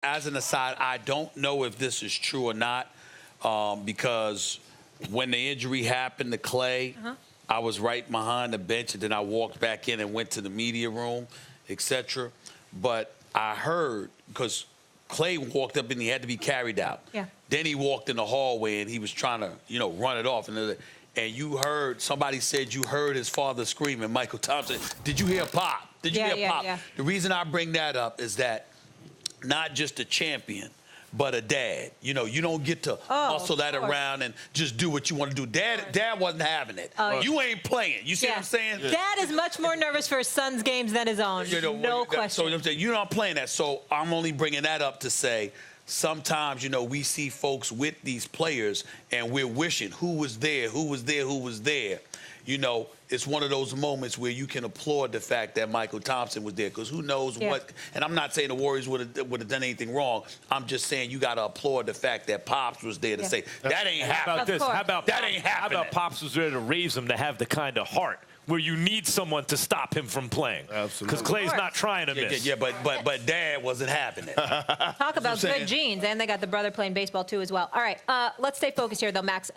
As an aside, I don't know if this is true or not, because when the injury happened to Clay, I was right behind the bench, and then I walked back in and went to the media room, etc. But I heard, because Clay walked up and he had to be carried out. Yeah. Then he walked in the hallway and he was trying to, run it off. And you heard, somebody said you heard his father screaming, Michael Thompson, did you hear pop? Did you hear pop? Yeah. The reason I bring that up is that not just a champion, but a dad. You don't get to muscle that around and just do what you want to do. Dad wasn't having it. You ain't playing. You see what I'm saying? Yeah. Dad is much more nervous for his son's games than his own. No question. So I'm saying, you're not playing that. So I'm only bringing that up to say sometimes, we see folks with these players and we're wishing who was there. It's one of those moments where you can applaud the fact that Michael Thompson was there, because who knows what. And I'm not saying the Warriors would have done anything wrong. I'm just saying you got to applaud the fact that Pops was there to say that ain't happening. How about that ain't happening? How about Pops was there to raise him to have the kind of heart where you need someone to stop him from playing? Absolutely. Because Clay's not trying to miss. Yeah, but Dad wasn't having it. Talk about good genes, and they got the brother playing baseball too as well. All right, let's stay focused here though, Max.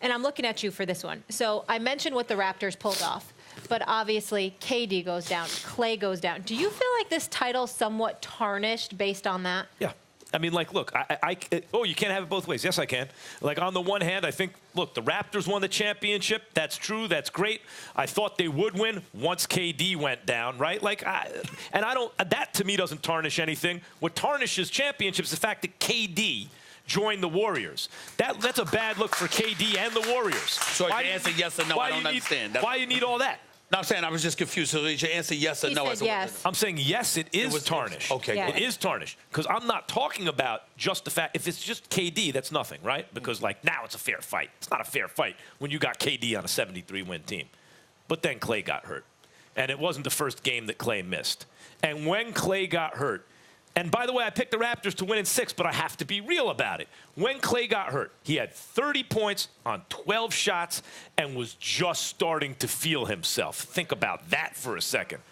And I'm looking at you for this one. So I mentioned what the Raptors pulled off, but obviously KD goes down, Clay goes down. Do you feel like this title's somewhat tarnished based on that? Yeah. I mean, look, you can't have it both ways. Yes, I can. On the one hand, I think, look, the Raptors won the championship. That's true. That's great. I thought they would win once KD went down, right? That to me doesn't tarnish anything. What tarnishes championships is the fact that KD joined the Warriors. That's a bad look for KD and the Warriors. So your answer yes or no, I don't understand. Why you need all that? No, I'm saying I was just confused. So your answer yes or no? He said yes. I'm saying yes, it is tarnished. Okay, yeah. It is tarnished. Because I'm not talking about just the fact, if it's just KD, that's nothing, right? Because, now it's a fair fight. It's not a fair fight when you got KD on a 73-win team. But then Clay got hurt. And it wasn't the first game that Clay missed. And when Clay got hurt, and by the way, I picked the Raptors to win in 6, but I have to be real about it. When Clay got hurt, he had 30 points on 12 shots and was just starting to feel himself. Think about that for a second.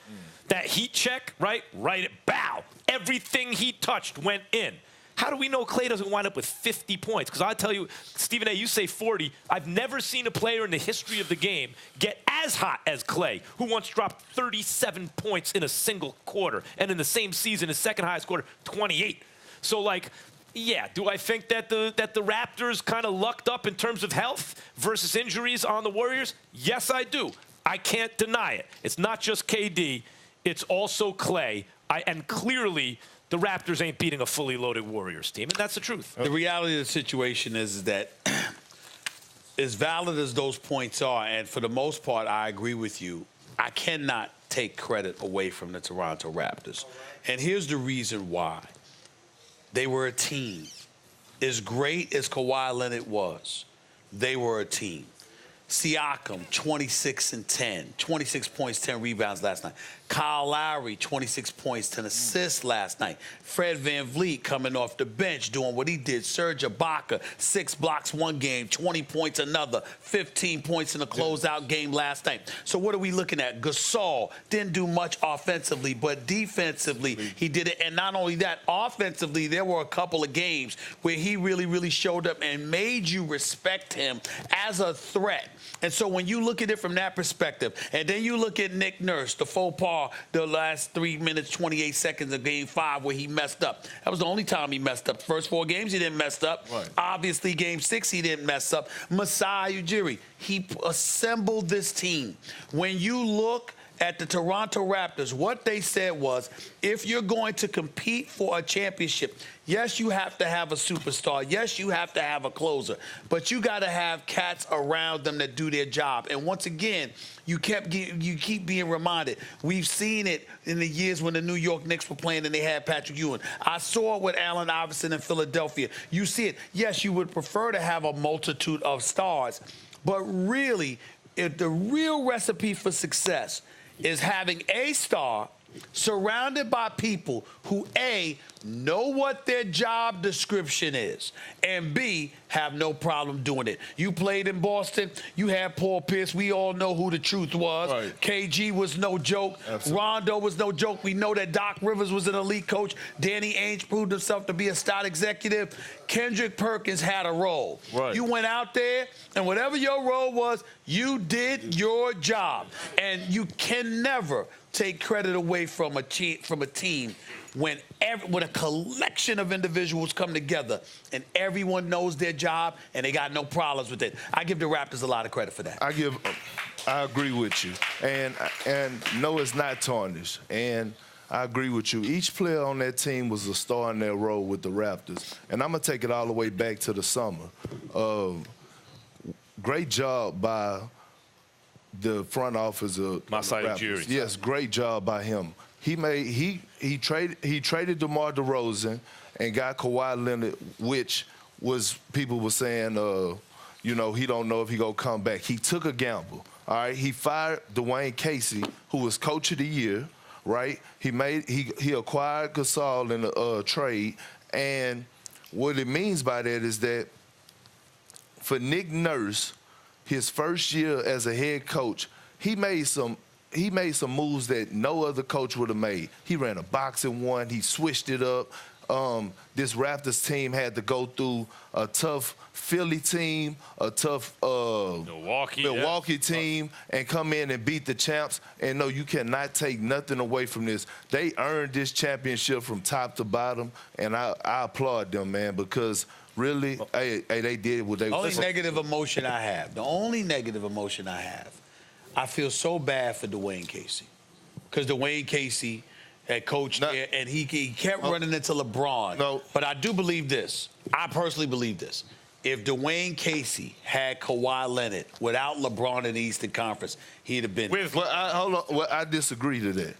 That heat check, right at bow. Everything he touched went in. How do we know Clay doesn't wind up with 50 points? Because I tell you, Stephen A., you say 40. I've never seen a player in the history of the game get as hot as Clay, who once dropped 37 points in a single quarter. And in the same season, his second highest quarter, 28. So, yeah, do I think that the Raptors kind of lucked up in terms of health versus injuries on the Warriors? Yes, I do. I can't deny it. It's not just KD. It's also Clay. And clearly, the Raptors ain't beating a fully loaded Warriors team, and that's the truth. The reality of the situation is that as valid as those points are, and for the most part, I agree with you, I cannot take credit away from the Toronto Raptors. And here's the reason why. They were a team. As great as Kawhi Leonard was, they were a team. Siakam, 26 and 10, 26 points, 10 rebounds last night. Kyle Lowry, 26 points, 10 assists last night. Fred VanVleet coming off the bench doing what he did. Serge Ibaka, 6 blocks one game, 20 points another, 15 points in the closeout game last night. So what are we looking at? Gasol didn't do much offensively, but defensively he did it. And not only that, offensively, there were a couple of games where he really, really showed up and made you respect him as a threat. And so when you look at it from that perspective, and then you look at Nick Nurse, the faux pas, the last 3 minutes, 28 seconds of Game 5 where he messed up. That was the only time he messed up. The first 4 games, he didn't mess up. Right. Obviously, Game 6, he didn't mess up. Masai Ujiri, he assembled this team. When you look at the Toronto Raptors, what they said was, if you're going to compete for a championship, yes, you have to have a superstar. Yes, you have to have a closer. But you got to have cats around them that do their job. And once again, you keep being reminded. We've seen it in the years when the New York Knicks were playing and they had Patrick Ewing. I saw it with Allen Iverson in Philadelphia. You see it. Yes, you would prefer to have a multitude of stars. But really, if the real recipe for success is having a star surrounded by people who, A, know what their job description is, and B, have no problem doing it. You played in Boston. You had Paul Pierce. We all know who the truth was. Right. KG was no joke. Absolutely. Rondo was no joke. We know that Doc Rivers was an elite coach. Danny Ainge proved himself to be a star executive. Kendrick Perkins had a role. Right. You went out there, and whatever your role was, you did your job. And you can never take credit away from a team when a collection of individuals come together and everyone knows their job and they got no problems with it. I give the Raptors a lot of credit for that. I agree with you. And no, it's not tarnished. And I agree with you. Each player on that team was a star in their role with the Raptors. And I'm going to take it all the way back to the summer. Great job by the front office of Masai the Raptors. Ujiri. Yes, great job by him. He traded DeMar DeRozan and got Kawhi Leonard, which was people were saying, he don't know if he gonna come back. He took a gamble. All right, he fired Dwayne Casey, who was coach of the year. Right, he acquired Gasol in a trade, and what it means by that is that for Nick Nurse, his first year as a head coach, he made some moves that no other coach would have made. He ran a boxing one. He switched it up. This Raptors team had to go through a tough Philly team, a tough Milwaukee team, and come in and beat the champs. And no, you cannot take nothing away from this. They earned this championship from top to bottom, and I applaud them, man, because really, they did what they The only negative emotion I have, I feel so bad for Dwayne Casey, because Dwayne Casey had coached there, and he kept running into LeBron. No. But I do believe this. I personally believe this. If Dwayne Casey had Kawhi Leonard without LeBron in the Eastern Conference, he'd have been. Hold on. Well, I disagree to that.